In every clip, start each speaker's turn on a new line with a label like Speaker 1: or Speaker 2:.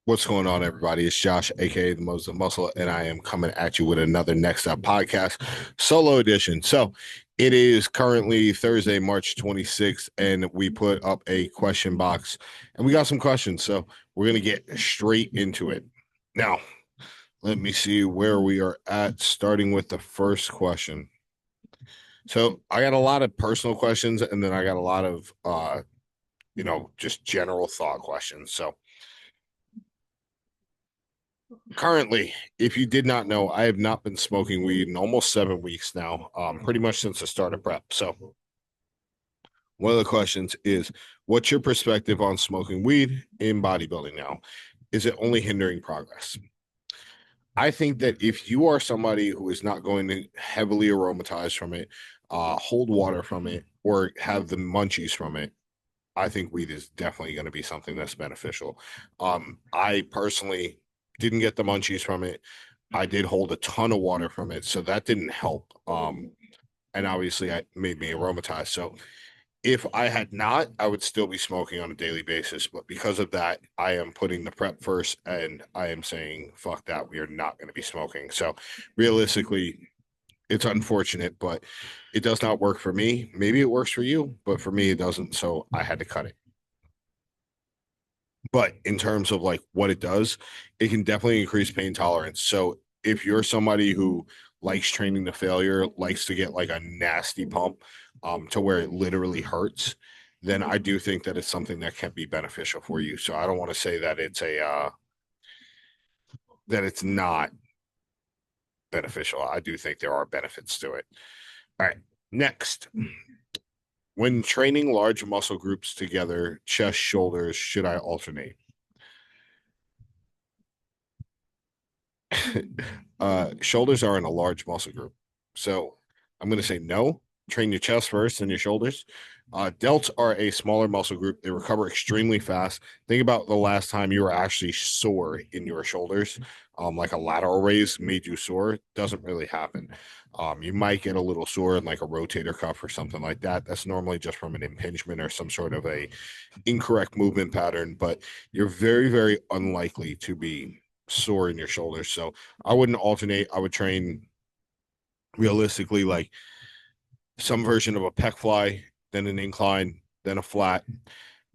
Speaker 1: What's going on, everybody? It's Josh, aka the Muslim Muscle, and I am coming at you with another Next Up podcast solo edition. So it is currently Thursday, March 26th, and we put up a question box and we got some questions. So we're going to get straight into it. Now, let me see where we are at, starting with the first question. So I got a lot of personal questions, and then I got a lot of, just general thought questions. So currently, if you did not know, I have not been smoking weed in almost 7 weeks now, pretty much since the start of prep. So, one of the questions is, what's your perspective on smoking weed in bodybuilding now? Is it only hindering progress? I think that if you are somebody who is not going to heavily aromatize from it, hold water from it, or have the munchies from it, I think weed is definitely going to be something that's beneficial. I personally didn't get the munchies from it. I did hold a ton of water from it, so that didn't help. And obviously, it made me aromatize. So if I had not, I would still be smoking on a daily basis. But because of that, I am putting the prep first, and I am saying, fuck that. We are not going to be smoking. So realistically, it's unfortunate, but it does not work for me. Maybe it works for you, but for me, it doesn't. So I had to cut it. But in terms of like what it does, it can definitely increase pain tolerance. So if you're somebody who likes training to failure, likes to get like a nasty pump to where it literally hurts, then I do think that it's something that can be beneficial for you. So I don't want to say that it's a that it's not beneficial. I do think there are benefits to it. All right. Next, when training large muscle groups together, chest, shoulders, should I alternate? Shoulders are in a large muscle group. So I'm going to say no. Train your chest first and your shoulders. Delts are a smaller muscle group. They recover extremely fast. Think about the last time you were actually sore in your shoulders, like a lateral raise made you sore. Doesn't really happen. You might get a little sore in like a rotator cuff or something like that. That's normally just from an impingement or some sort of a incorrect movement pattern, but you're very, very unlikely to be sore in your shoulders. So I wouldn't alternate. I would train realistically like some version of a pec fly, then an incline, then a flat,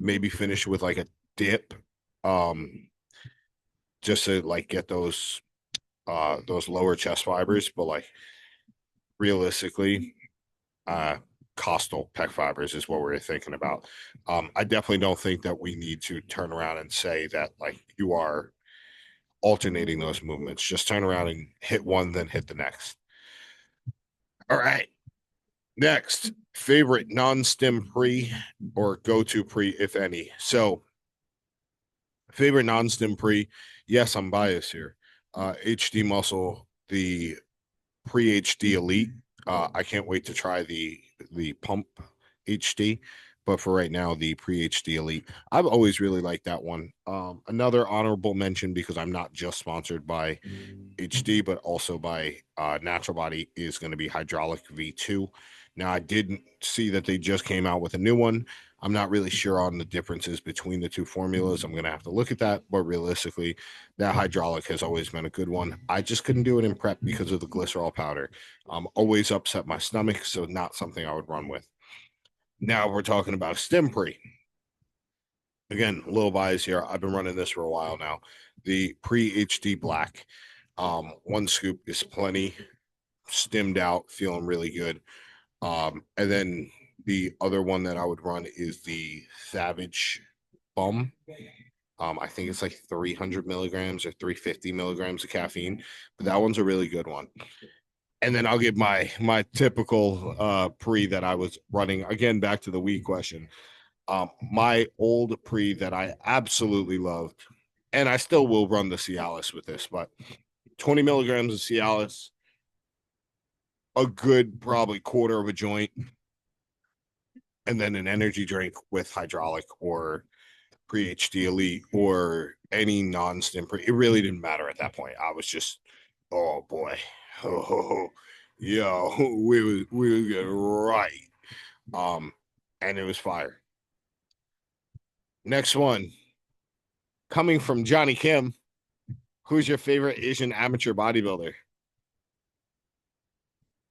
Speaker 1: maybe finish with like a dip, um, just to like get those lower chest fibers. But like realistically, uh costal pec fibers is what we're thinking about. I definitely don't think that we need to turn around and say that like you are alternating those movements. Just turn around and hit one, then hit the next. All right. Next, favorite non-stim pre or go-to pre, if any. So, favorite non-stim pre. Yes, I'm biased here. HD Muscle, the pre HD Elite. I can't wait to try the Pump HD, but for right now, the pre HD Elite. I've always really liked that one. Another honorable mention because I'm not just sponsored by HD, but also by Natural Body is going to be Hydraulic V2. Now, I didn't see that they just came out with a new one. I'm not really sure on the differences between the two formulas. I'm going to have to look at that. But realistically, that hydraulic has always been a good one. I just couldn't do it in prep because of the glycerol powder. Always upset my stomach, so not something I would run with. Now we're talking about stem pre. Again, a little bias here. I've been running this for a while now. The pre HD black. One scoop is plenty, stemmed out, feeling really good. And then the other one that I would run is the Savage Bum. I think it's like 300 milligrams or 350 milligrams of caffeine, but that one's a really good one. And then I'll give my typical pre that I was running again. Back to the weed question. My old pre that I absolutely loved, and I still will run the Cialis with this, but 20 milligrams of Cialis, a good probably quarter of a joint, and then an energy drink with hydraulic or pre HD Elite or any non stim pre. It really didn't matter at that point. I was just, oh boy, oh yo, we was getting right, um, and it was fire. Next one, Coming from Johnny Kim, who's your favorite Asian amateur bodybuilder?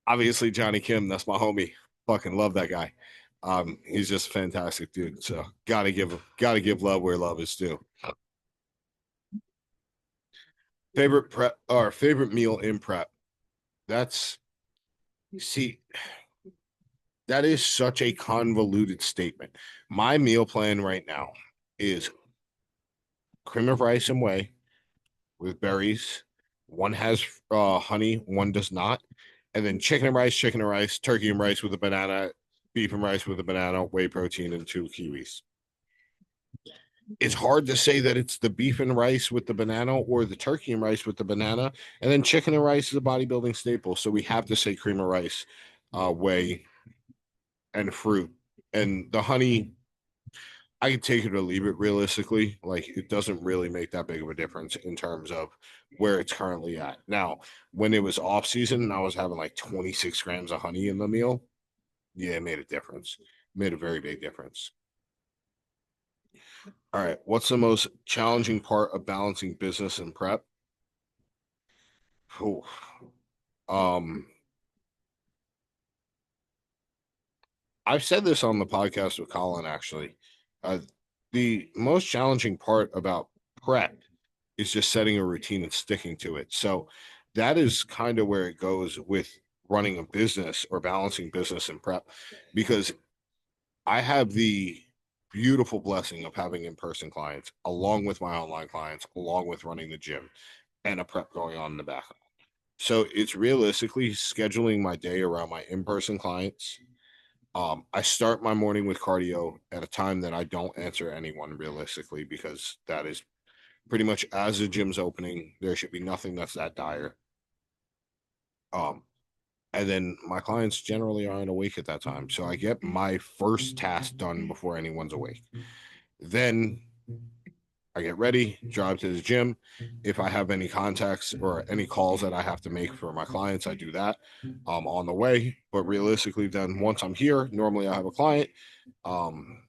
Speaker 1: Obviously, Johnny Kim. That's my homie. Fucking love that guy. He's just a fantastic dude. So gotta give love where love is due. Favorite prep or favorite meal in prep? That's see, that is such a convoluted statement. My meal plan right now is cream of rice and whey with berries. One has honey, one does not. And then chicken and rice, turkey and rice with a banana, beef and rice with a banana, whey protein, and 2 kiwis. It's hard to say that it's the beef and rice with the banana or the turkey and rice with the banana. And then chicken and rice is a bodybuilding staple. So we have to say cream of rice, whey, and fruit. And the honey, I could take it or leave it realistically. Like it doesn't really make that big of a difference in terms of where it's currently at. Now, when it was off season and I was having like 26 grams of honey in the meal, yeah, it made a difference. It made a very big difference. All right. What's the most challenging part of balancing business and prep? Ooh. Um, I've said this on the podcast with Colin actually. Uh, the most challenging part about prep is just setting a routine and sticking to it. So that is kind of where it goes with running a business or balancing business and prep because I have the beautiful blessing of having in-person clients along with my online clients, along with running the gym and a prep going on in the background. So it's realistically scheduling my day around my in-person clients. I start my morning with cardio at a time that I don't answer anyone realistically because that is pretty much as the gym's opening. There should be nothing that's that dire. Um, and then my clients generally aren't awake at that time, so I get my first task done before anyone's awake. Then I get ready, drive to the gym. If I have any contacts or any calls that I have to make for my clients, I do that on the way. But realistically, then once I'm here, normally I have a client, um,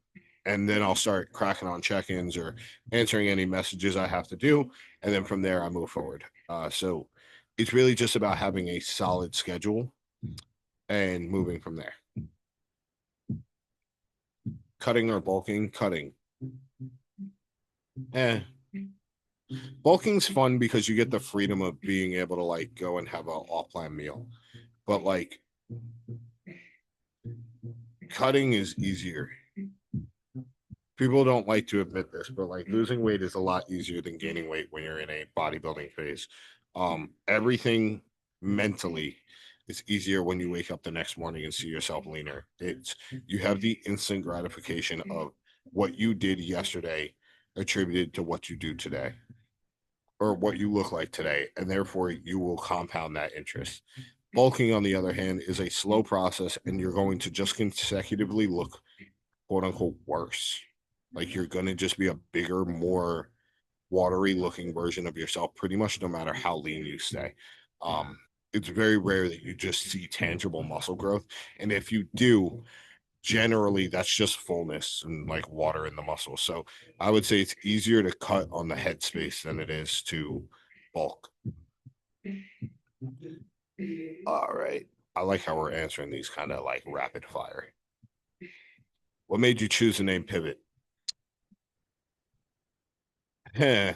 Speaker 1: and then I'll start cracking on check-ins or answering any messages I have to do, and then from there I move forward. So it's really just about having a solid schedule and moving from there. Cutting or bulking, cutting. Eh, bulking's fun because you get the freedom of being able to like go and have a off-plan meal, but like cutting is easier. People don't like to admit this, but like losing weight is a lot easier than gaining weight when you're in a bodybuilding phase. Everything mentally is easier when you wake up the next morning and see yourself leaner. It's you have the instant gratification of what you did yesterday attributed to what you do today or what you look like today, and therefore you will compound that interest. Bulking, on the other hand, is a slow process, and you're going to just consecutively look quote unquote worse. Like you're going to just be a bigger, more watery looking version of yourself, pretty much no matter how lean you stay. Um, it's very rare that you just see tangible muscle growth. And if you do, generally that's just fullness and like water in the muscle. So I would say it's easier to cut on the head space than it is to bulk. All right. I like how we're answering these kind of like rapid fire. What made you choose the name Pivot? I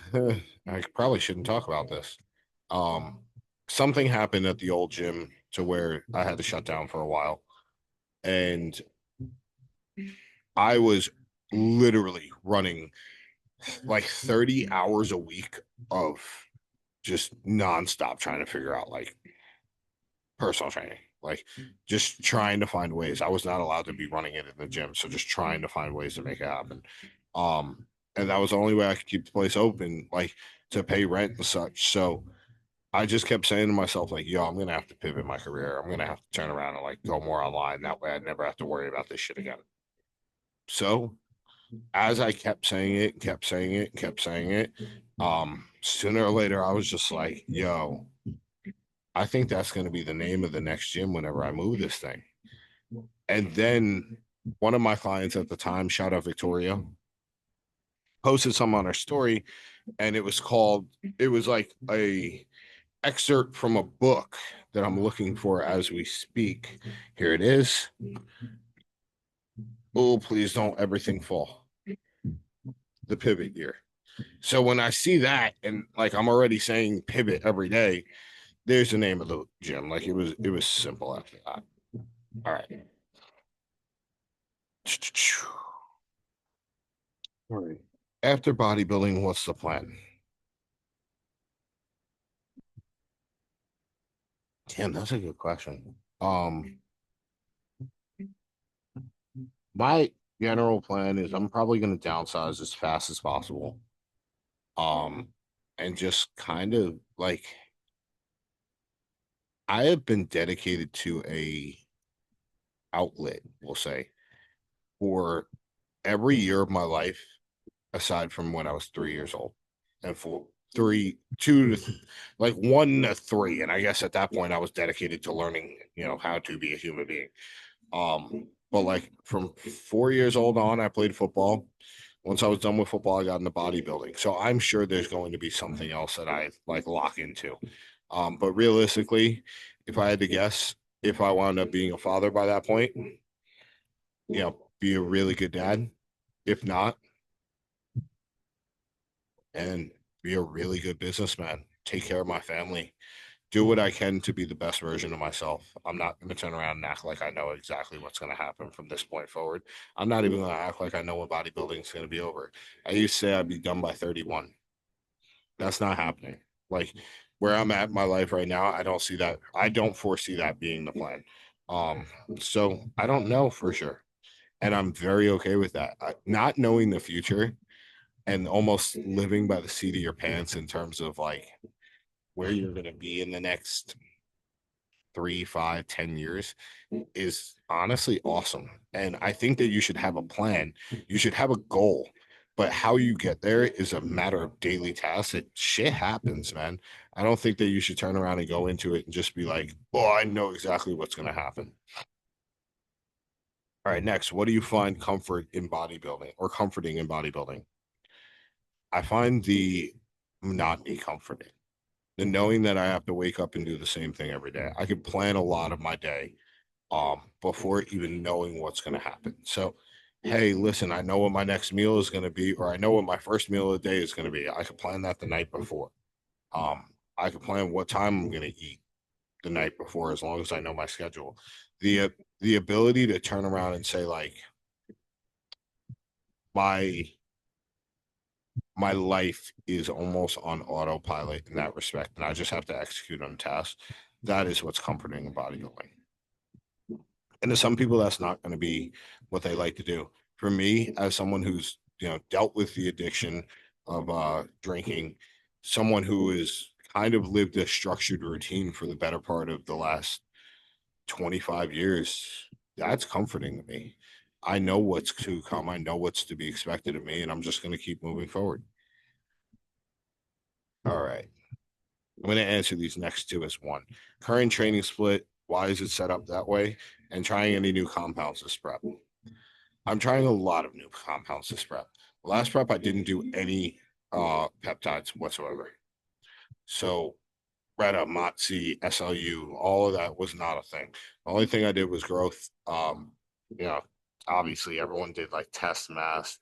Speaker 1: probably shouldn't talk about this. Um, Something happened at the old gym to where I had to shut down for a while, and I was literally running like 30 hours a week of just nonstop trying to figure out like personal training, like just trying to find ways. I was not allowed to be running it in the gym, so just trying to find ways to make it happen. Um, and that was the only way I could keep the place open, like to pay rent and such. So I just kept saying to myself, like, yo, I'm gonna have to pivot my career. I'm gonna have to turn around and like go more online. That way I never have to worry about this shit again. So as I kept saying it, kept saying it, kept saying it, sooner or later I was just like, yo, I think that's gonna be the name of the next gym whenever I move this thing. And then one of my clients at the time, shout out Victoria, posted some on our story, and it was like a excerpt from a book that I'm looking for as we speak. Here it is. Oh, please don't everything fall. The pivot gear. So when I see that, and like I'm already saying pivot every day, there's the name of the gym. Like it was simple after that. All right. All right. After bodybuilding, what's the plan? Damn, that's a good question. My general plan is I'm probably going to downsize as fast as possible. Um, and just kind of like I have been dedicated to a outlet, we'll say, for every year of my life, aside from when I was 3 years old, and for three, two to like 1 to 3, and I guess at that point I was dedicated to learning, how to be a human being. But like from 4 years old on, I played football. Once I was done with football, I got into bodybuilding. So I'm sure there's going to be something else that I like lock into. But realistically, if I had to guess, if I wound up being a father by that point, be a really good dad. If not, and be a really good businessman. Take care of my family. Do what I can to be the best version of myself. I'm not going to turn around and act like I know exactly what's going to happen from this point forward. I'm not even going to act like I know when bodybuilding is going to be over. I used to say I'd be done by 31. That's not happening. Like where I'm at in my life right now, I don't see that. I don't foresee that being the plan. Um, so I don't know for sure. And I'm very okay with that. Not knowing the future and almost living by the seat of your pants in terms of like where you're going to be in the next 3, 5, 10 years is honestly awesome. And I think that you should have a plan. You should have a goal. But how you get there is a matter of daily tasks. It shit happens, man. I don't think that you should turn around and go into it and just be like, oh, I know exactly what's going to happen. All right, next, what do you find comfort in bodybuilding or comforting in bodybuilding? I find the monotony comforting. The knowing that I have to wake up and do the same thing every day. I can plan a lot of my day before even knowing what's going to happen. So, hey, listen, I know what my next meal is going to be, or I know what my first meal of the day is going to be. I can plan that the night before. Um, I can plan what time I'm going to eat the night before, as long as I know my schedule. The ability to turn around and say like my my life is almost on autopilot in that respect, and I just have to execute on tasks. That is what's comforting in bodybuilding. And to some people, that's not going to be what they like to do. For me, as someone who's dealt with the addiction of drinking, someone who has kind of lived a structured routine for the better part of the last 25 years, that's comforting to me. I know what's to come. I know what's to be expected of me, and I'm just going to keep moving forward. All right. I'm going to answer these next two as one. Current training split. Why is it set up that way? And trying any new compounds this prep. I'm trying a lot of new compounds this prep. Last prep, I didn't do any peptides whatsoever. So Retta, Motzi, SLU, all of that was not a thing. The only thing I did was growth. You know, obviously everyone did like test mass.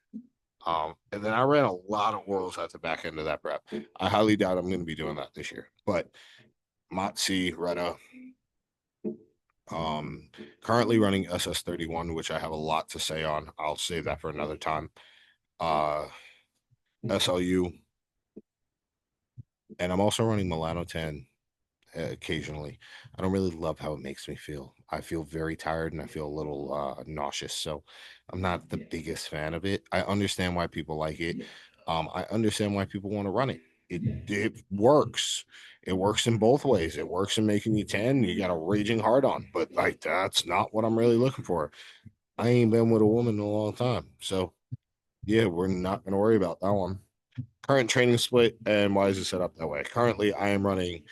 Speaker 1: And then I ran a lot of orals at the back end of that prep. I highly doubt I'm going to be doing that this year. But Motzi, Retta, um, currently running SS31, which I have a lot to say on. I'll save that for another time. Uh, SLU, and I'm also running Milano 10 occasionally. I don't really love how it makes me feel. I feel very tired and I feel a little nauseous. So I'm not the biggest fan of it. I understand why people like it. I understand why people want to run it. It works. It works in both ways. It works in making you 10. You got a raging hard on, but like that's not what I'm really looking for. I ain't been with a woman in a long time. So yeah, we're not gonna worry about that one. Current training split and why is it set up that way? Currently, I am running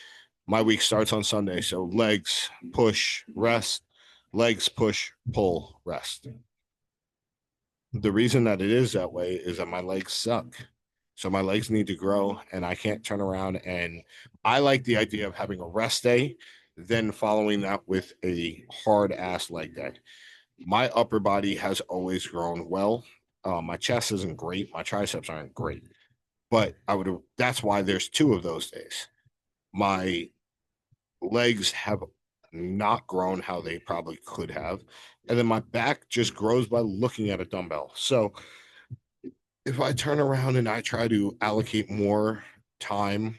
Speaker 1: my week starts on Sunday. So legs, push, rest, legs, push, pull, rest. The reason that it is that way is that my legs suck. So my legs need to grow, and I can't turn around. And I like the idea of having a rest day, then following that with a hard ass leg day. My upper body has always grown well. My chest isn't great. My triceps aren't great, but that's why there's two of those days. My legs have not grown how they probably could have. And then my back just grows by looking at a dumbbell. So if I turn around and I try to allocate more time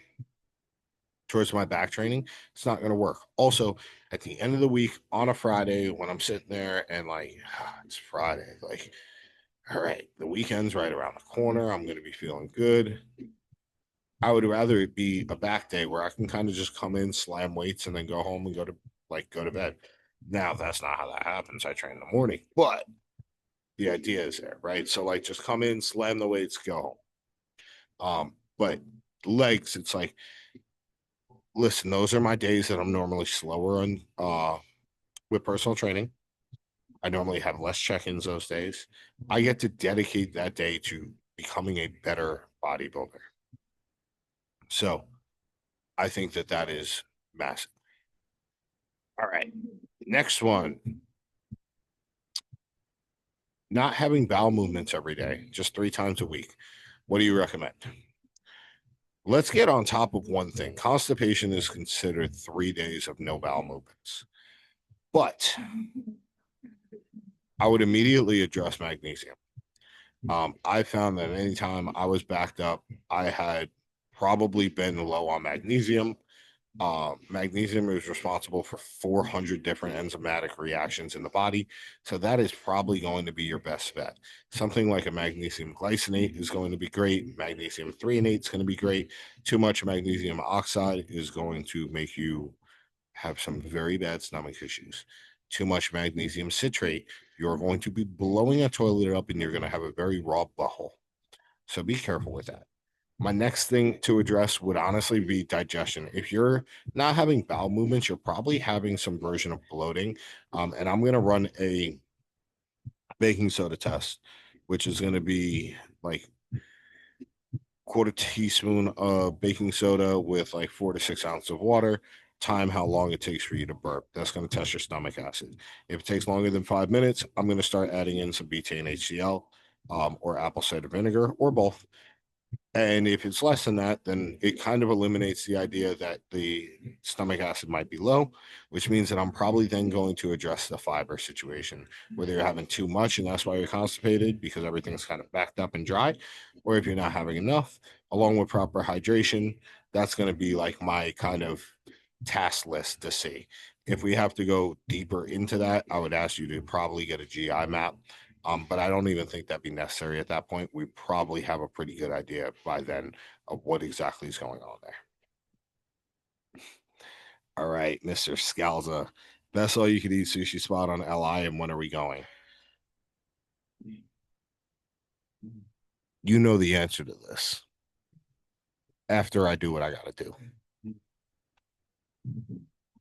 Speaker 1: towards my back training, it's not going to work. Also, at the end of the week on a Friday, when I'm sitting there and like, it's Friday, like, all right, the weekend's right around the corner. I'm going to be feeling good. I would rather it be a back day where I can kind of just come in, slam weights, and then go home and go to bed. Now that's not how that happens. I train in the morning, but the idea is there, right? So like just come in, slam the weights, go home. But legs, it's like, listen, those are my days that I'm normally slower on with personal training. I normally have less check-ins those days. I get to dedicate that day to becoming a better bodybuilder. So I think that that is massive. All right. Next one. Not having bowel movements every day, just 3 times a week. What do you recommend? Let's get on top of one thing. Constipation is considered 3 days of no bowel movements. But I would immediately address magnesium. I found that anytime I was backed up, I had probably been low on magnesium. Magnesium is responsible for 400 different enzymatic reactions in the body. So that is probably going to be your best bet. Something like a magnesium glycinate is going to be great. Magnesium threonate is going to be great. Too much magnesium oxide is going to make you have some very bad stomach issues. Too much magnesium citrate, you're going to be blowing a toilet up and you're going to have a very raw butthole. So be careful with that. My next thing to address would honestly be digestion. If you're not having bowel movements, you're probably having some version of bloating. And I'm going to run a baking soda test, which is going to be like quarter teaspoon of baking soda with like 4 to 6 ounces of water. Time how long it takes for you to burp. That's going to test your stomach acid. If it takes longer than 5 minutes, I'm going to start adding in some betaine HCl or apple cider vinegar or both. And if it's less than that, then it kind of eliminates the idea that the stomach acid might be low, which means that I'm probably then going to address the fiber situation, whether you're having too much and that's why you're constipated because everything's kind of backed up and dry, or if you're not having enough, along with proper hydration, that's going to be like my kind of task list to see. If we have to go deeper into that, I would ask you to probably get a GI map, but I don't even think that'd be necessary at that point. We probably have a pretty good idea by then of what exactly is going on there. All right, Mr. Scalza, best all you could eat sushi spot on LI, and when are we going? You know the answer to this after I do what I got to do.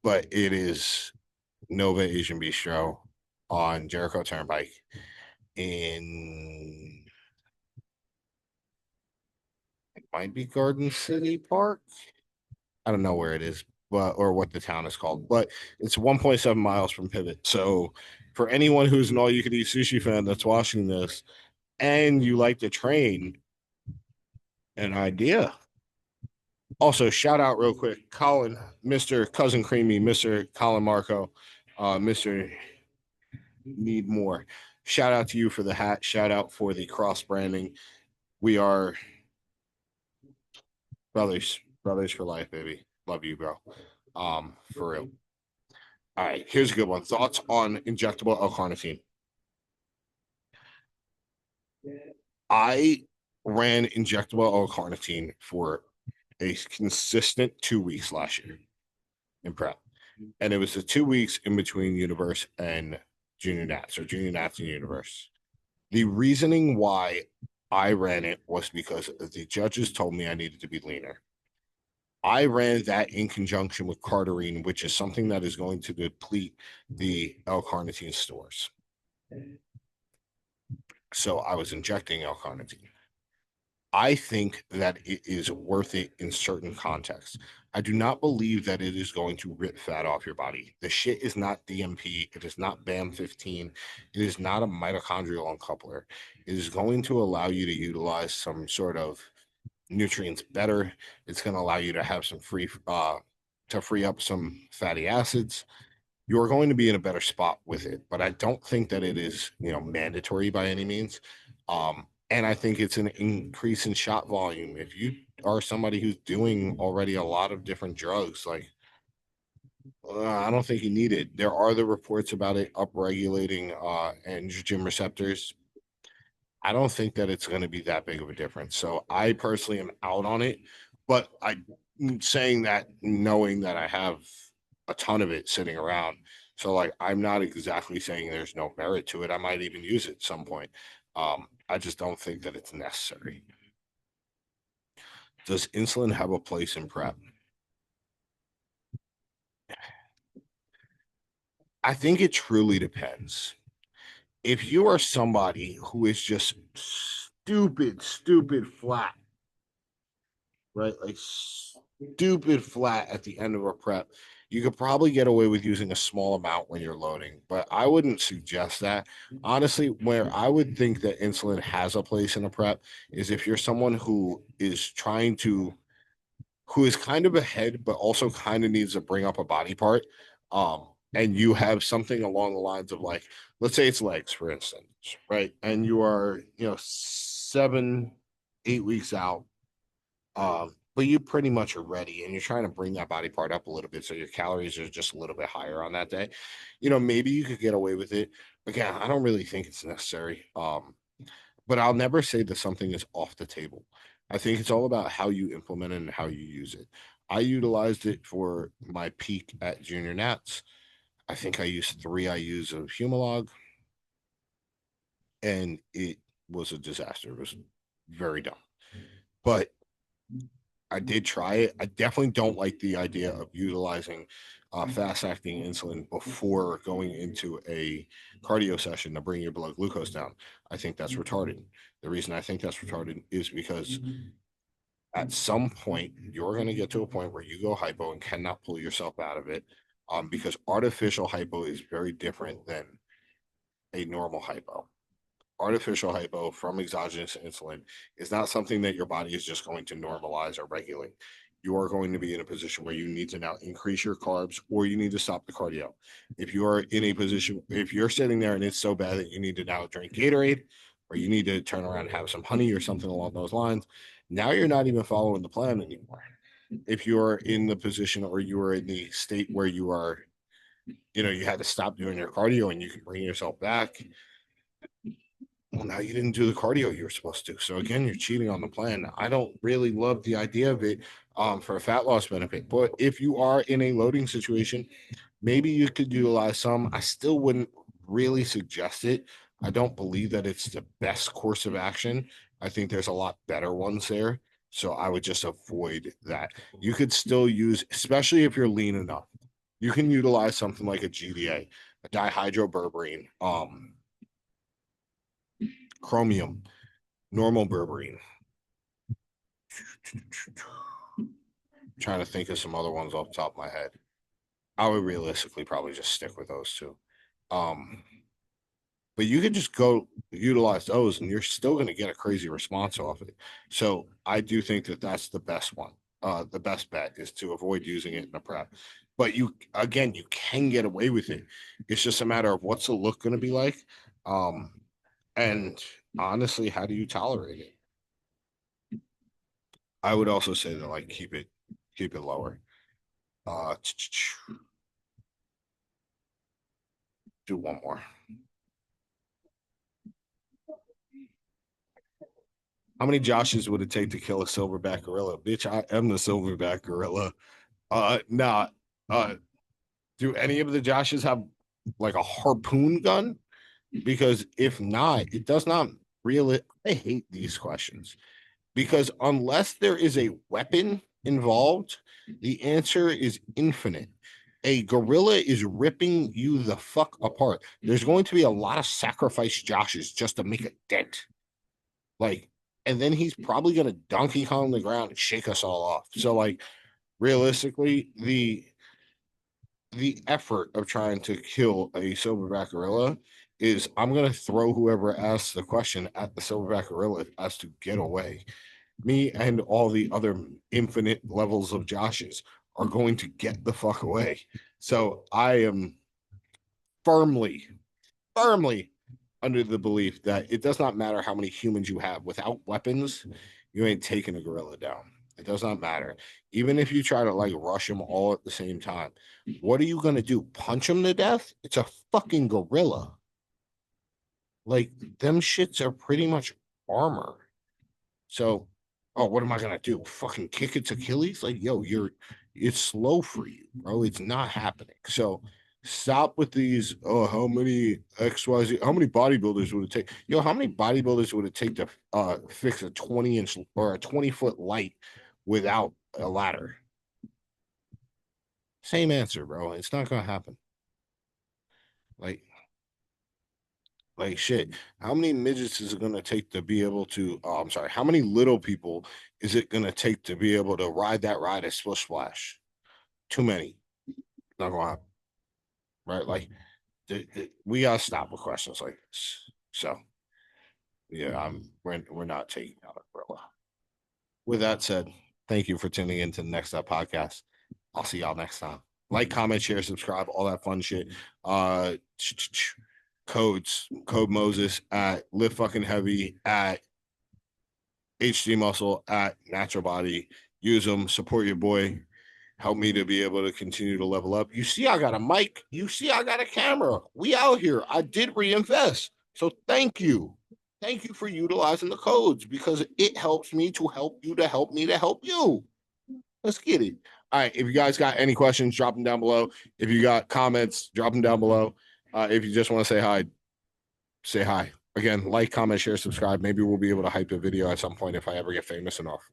Speaker 1: But it is Nova Asian Bistro on Jericho Turnpike in, it might be Garden City Park. I don't know where it is, but or what the town is called, but it's 1.7 miles from Pivot. So for anyone who's an all you can eat sushi fan that's watching this and you like to train, an idea. Also, shout out real quick, Colin, Mr. Cousin Creamy, Mr. Colin Marco, Mr. Need More. Shout out to you for the hat. Shout out for the cross branding. We are brothers for life, baby. Love you, bro. For real. All right, here's a good one. Thoughts on injectable L-carnitine? I ran injectable L-carnitine for a consistent 2 weeks last year in prep, and it was the 2 weeks in between Universe and Junior Nats or Junior Nats and Universe. The reasoning why I ran it was because the judges told me I needed to be leaner. I ran that in conjunction with Cardarine, which is something that is going to deplete the L-carnitine stores. So I was injecting L-carnitine. I think that it is worth it in certain contexts. I do not believe that it is going to rip fat off your body. The shit is not DMP. It is not BAM15. It is not a mitochondrial uncoupler. It is going to allow you to utilize some sort of nutrients better. It's going to allow you to have some to free up some fatty acids. You're going to be in a better spot with it, but I don't think that it is, mandatory by any means. And I think it's an increase in shot volume. If you are somebody who's doing already a lot of different drugs, like I don't think you need it. There are the reports about it upregulating androgen receptors. I don't think that it's going to be that big of a difference. So I personally am out on it, but I'm saying that knowing that I have a ton of it sitting around. So like I'm not exactly saying there's no merit to it. I might even use it at some point. I just don't think that it's necessary. Does insulin have a place in prep? I think it truly depends. If you are somebody who is just stupid flat, right? Like stupid flat at the end of a prep, you could probably get away with using a small amount when you're loading, but I wouldn't suggest that. Honestly, where I would think that insulin has a place in a prep is if you're someone who is kind of ahead, but also kind of needs to bring up a body part. And you have something along the lines of like, let's say it's legs, for instance, right? And you are, 7, 8 weeks out, but you pretty much are ready and you're trying to bring that body part up a little bit so your calories are just a little bit higher on that day. Maybe you could get away with it. Again, I don't really think it's necessary. But I'll never say that something is off the table. I think it's all about how you implement it and how you use it. I utilized it for my peak at Junior Nats. I think I used 3 IUs of Humalog, and it was a disaster. It was very dumb. But I did try it. I definitely don't like the idea of utilizing fast acting insulin before going into a cardio session to bring your blood glucose down. I think that's retarded. The reason I think that's retarded is because at some point you're going to get to a point where you go hypo and cannot pull yourself out of it, because artificial hypo is very different than a normal hypo. Artificial hypo from exogenous insulin is not something that your body is just going to normalize or regulate. You are going to be in a position where you need to now increase your carbs or you need to stop the cardio. If you are in a position, if you're sitting there and it's so bad that you need to now drink Gatorade or you need to turn around and have some honey or something along those lines, now you're not even following the plan anymore. If you're in the position or you are in the state where you are, you had to stop doing your cardio and you can bring yourself back, well, now you didn't do the cardio you were supposed to. So again, you're cheating on the plan. I don't really love the idea of it for a fat loss benefit. But if you are in a loading situation, maybe you could utilize some. I still wouldn't really suggest it. I don't believe that it's the best course of action. I think there's a lot better ones there. So I would just avoid that. You could still use, especially if you're lean enough, you can utilize something like a GDA, a dihydroberberine, chromium, normal berberine. Trying to think of some other ones off the top of my head. I would realistically probably just stick with those two. Um, but you could just go utilize those and you're still going to get a crazy response off it. So I do think that that's the best one. The best bet is to avoid using it in a prep. But you can get away with it. It's just a matter of what's the look going to be like. Um, and honestly, how do you tolerate it? I would also say that like keep it lower. Uh, do one more. How many Joshes would it take to kill a silverback gorilla? Bitch, I am the silverback gorilla. Nah. Uh, do any of the Joshes have like a harpoon gun? Because if not, it does not really. I hate these questions because unless there is a weapon involved, the answer is infinite. A gorilla is ripping you the fuck apart. There's going to be a lot of sacrifice Joshes just to make a dent. Like, and then he's probably gonna Donkey Kong the ground and shake us all off. So like realistically, the effort of trying to kill a silverback gorilla is I'm gonna throw whoever asks the question at the silverback gorilla as to get away. Me and all the other infinite levels of Joshes are going to get the fuck away. So I am firmly, firmly under the belief that it does not matter how many humans you have. Without weapons, you ain't taking a gorilla down. It does not matter. Even if you try to like rush them all at the same time, what are you going to do? Punch them to death? It's a fucking gorilla. Like, them shits are pretty much armor. So, oh, what am I going to do? Fucking kick its Achilles? Like, yo, it's slow for you, bro. It's not happening. So, stop with these. Oh, how many XYZ? How many bodybuilders would it take? Yo, how many bodybuilders would it take to fix a 20-inch or a 20-foot light without a ladder? Same answer, bro. It's not gonna happen. Like, like shit. How many midgets is it gonna take to be able to? Oh, I'm sorry. How many little people is it gonna take to be able to ride that ride at Splish Splash? Too many. Not gonna happen, right? Like, we gotta stop with questions like this. So, yeah, we're not taking out a gorilla. With that said, thank you for tuning in to the Next Up podcast. I'll see y'all next time. Like, comment, share, subscribe, all that fun shit. Uh, code Moses at Lift Fucking Heavy at HD Muscle at Natural Body. Use them, support your boy. Help me to be able to continue to level up. You see, I got a mic. You see, I got a camera. We out here. I did reinvest. So thank you. Thank you for utilizing the codes because it helps me to help you to help me to help you. Let's get it. All right. If you guys got any questions, drop them down below. If you got comments, drop them down below. If you just want to say hi, say hi. Again, like, comment, share, subscribe. Maybe we'll be able to hype a video at some point if I ever get famous enough.